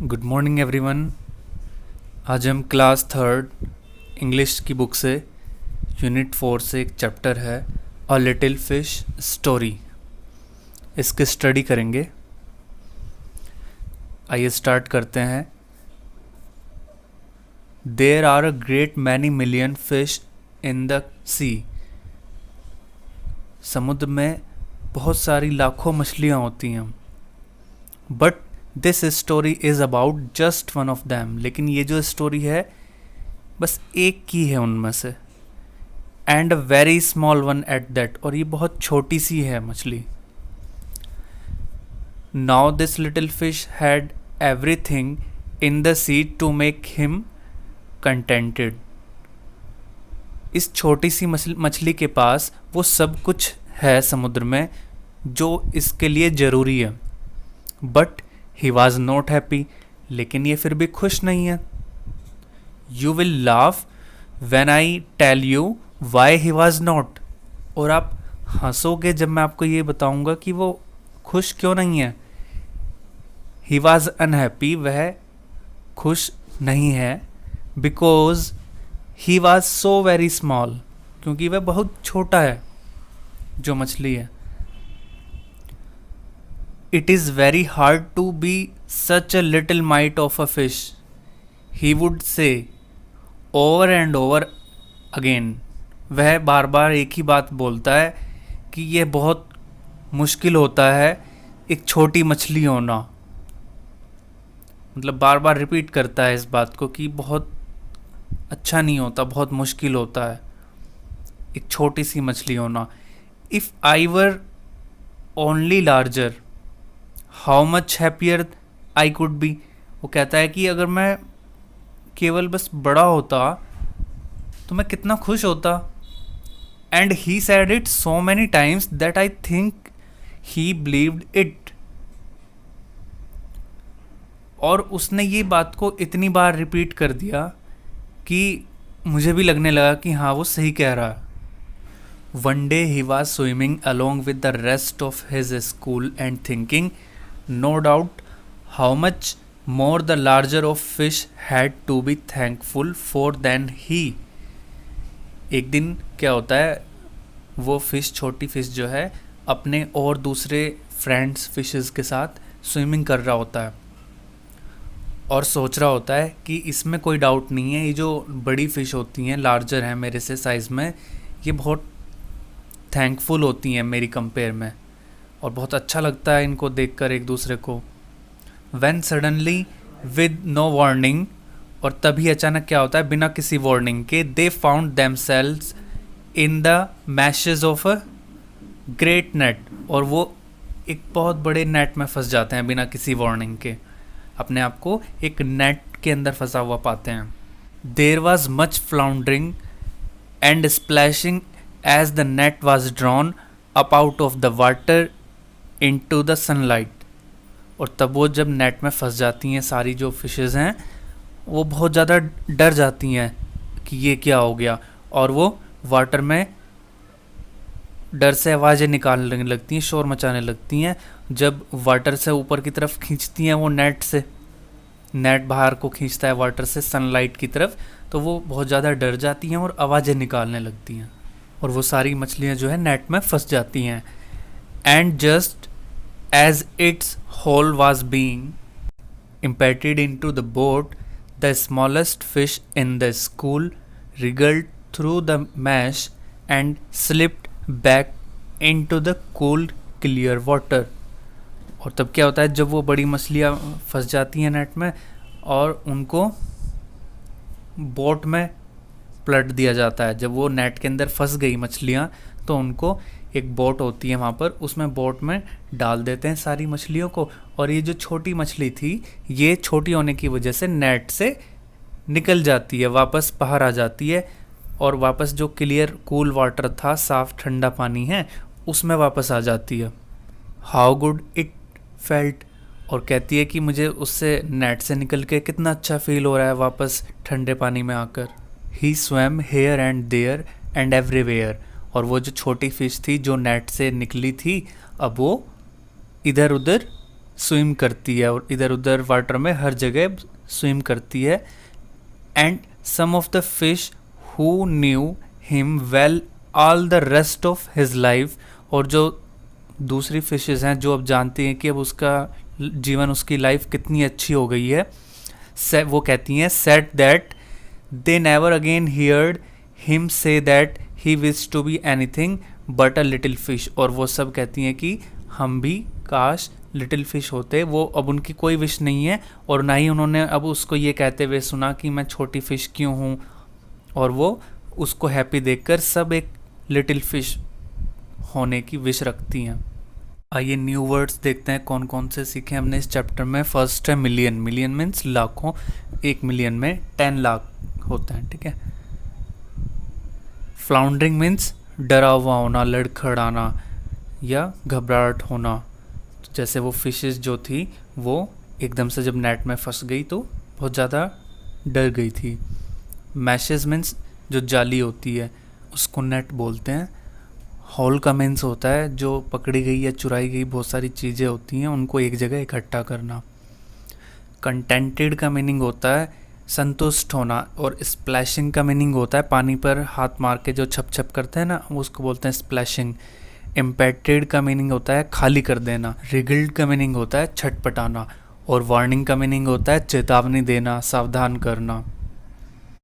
Good morning everyone. आज हम class third English की बुक से यूनिट 4 से एक चैप्टर है अ लिटिल फिश स्टोरी, इसकी स्टडी करेंगे। आइए स्टार्ट करते हैं। There are a great many million fish in the sea. समुद्र में बहुत सारी लाखों मछलियाँ होती हैं, but this story is about just one of them. लेकिन ये जो स्टोरी है बस एक की है उनमें से, and a very small one at that, और ये बहुत छोटी सी है मछली। Now this little fish had everything in the sea to make him contented. इस छोटी सी मछली के पास वो सब कुछ है समुद्र में जो इसके लिए ज़रूरी है, but he was not happy. लेकिन ये फिर भी खुश नहीं है। You will laugh when I tell you why he was not. और आप हंसोगे जब मैं आपको ये बताऊंगा कि वो खुश क्यों नहीं है। ही वॉज अनहैप्पी, वह खुश नहीं है, because he was so very small, क्योंकि वह बहुत छोटा है जो मछली है। It is very hard to be such a little mite of a fish, he would say over and over again. वह बार बार एक ही बात बोलता है कि यह बहुत मुश्किल होता है एक छोटी मछली होना। मतलब बार बार रिपीट करता है इस बात को कि बहुत अच्छा नहीं होता, बहुत मुश्किल होता है एक छोटी सी मछली होना। If I were only larger, how much happier I could be. वो कहता है कि अगर मैं केवल बस बड़ा होता तो मैं कितना खुश होता। And he sad it so many times that I think he believed it. और उसने ये बात को इतनी बार रिपीट कर दिया कि मुझे भी लगने लगा कि हाँ वो सही कह रहा है। One day he was swimming along with the rest of his school and thinking no doubt how much more the larger of fish had to be thankful for than he। एक दिन क्या होता है, वो फिश, छोटी fish जो है, अपने और दूसरे फ्रेंड्स फिशेस के साथ स्विमिंग कर रहा होता है और सोच रहा होता है कि इसमें कोई डाउट नहीं है, ये जो बड़ी फ़िश होती हैं, लार्जर हैं मेरे से साइज़ में, ये बहुत थैंकफुल होती हैं मेरी कंपेयर में, और बहुत अच्छा लगता है इनको देखकर एक दूसरे को। When suddenly with no warning, और तभी अचानक क्या होता है बिना किसी वार्निंग के, they found themselves in the meshes of a great net, और वो एक बहुत बड़े नेट में फंस जाते हैं बिना किसी वार्निंग के, अपने आप को एक नेट के अंदर फंसा हुआ पाते हैं। There was much floundering and splashing as the net was drawn up out of the water into the sunlight। और तब वो जब नेट में फंस जाती हैं सारी जो फिशेस हैं, वो बहुत ज़्यादा डर जाती हैं कि ये क्या हो गया, और वो वाटर में डर से आवाज़ें निकालने लगती हैं, शोर मचाने लगती हैं। जब वाटर से ऊपर की तरफ खींचती हैं वो नेट से, नेट बाहर को खींचता है वाटर से सनलाइट की तरफ, तो वो बहुत ज़्यादा डर जाती हैं और आवाज़ें निकालने लगती हैं, और वो सारी मछलियाँ जो है नेट में फंस जाती हैं। And just as its whole was being impacted into the boat, the smallest fish in the school wriggled through the mesh and slipped back into the cool clear water। और तब क्या होता है, जब वो बड़ी मछलियाँ फंस जाती हैं नेट में और उनको बोट में पलट दिया जाता है। जब वो नेट के अंदर फंस गई मछलियाँ तो उनको एक बोट होती है वहाँ पर, उसमें बोट में डाल देते हैं सारी मछलियों को। और ये जो छोटी मछली थी, ये छोटी होने की वजह से नेट से निकल जाती है, वापस बाहर आ जाती है, और वापस जो क्लियर कूल वाटर था, साफ़ ठंडा पानी है, उसमें वापस आ जाती है। How good it felt. और कहती है कि मुझे उससे नेट से निकल के कितना अच्छा फील हो रहा है वापस ठंडे पानी में आकर। He swam here and there and everywhere. और वो जो छोटी फिश थी जो नेट से निकली थी, अब वो इधर उधर स्विम करती है और इधर उधर वाटर में हर जगह स्विम करती है. And some of the fish who knew him well all the rest of his life, और जो दूसरी फिशेस हैं जो अब जानती हैं कि अब उसका जीवन, उसकी लाइफ कितनी अच्छी हो गई है, वो कहती हैं said that they never again heard him say that he wish to be anything but a little fish. और वो सब कहती हैं कि हम भी काश लिटिल फिश होते. वो अब उनकी कोई विश नहीं है और ना ही उन्होंने अब उसको ये कहते हुए सुना कि मैं छोटी फिश क्यों हूँ, और वो उसको हैप्पी देखकर सब एक लिटिल फिश होने की विश रखती हैं. आइए न्यू वर्ड्स देखते हैं कौन कौन से सीखे हमने इस चैप्टर में. फर्स्ट है मिलियन. मिलियन मीन्स लाखों. 1 मिलियन में 10 लाख होता है. ठीक है. फ्लाउंडरिंग मीन्स डरा हुआ होना, लड़खड़ाना या घबराहट होना. जैसे वो फिशेस जो थी वो एकदम से जब नेट में फंस गई तो बहुत ज़्यादा डर गई थी. मैशेस मीन्स जो जाली होती है उसको नेट बोलते हैं. हॉल का मीन्स होता है जो पकड़ी गई या चुराई गई बहुत सारी चीज़ें होती हैं उनको एक जगह इकट्ठा करना. कंटेंटेड का मीनिंग होता है संतुष्ट होना, और स्प्लैशिंग का मीनिंग होता है पानी पर हाथ मार के जो छप छप करते हैं ना, उसको बोलते हैं स्प्लैशिंग. इम्पेक्टेड का मीनिंग होता है खाली कर देना. रिगिल्ड का मीनिंग होता है छटपटाना. और वार्निंग का मीनिंग होता है चेतावनी देना, सावधान करना.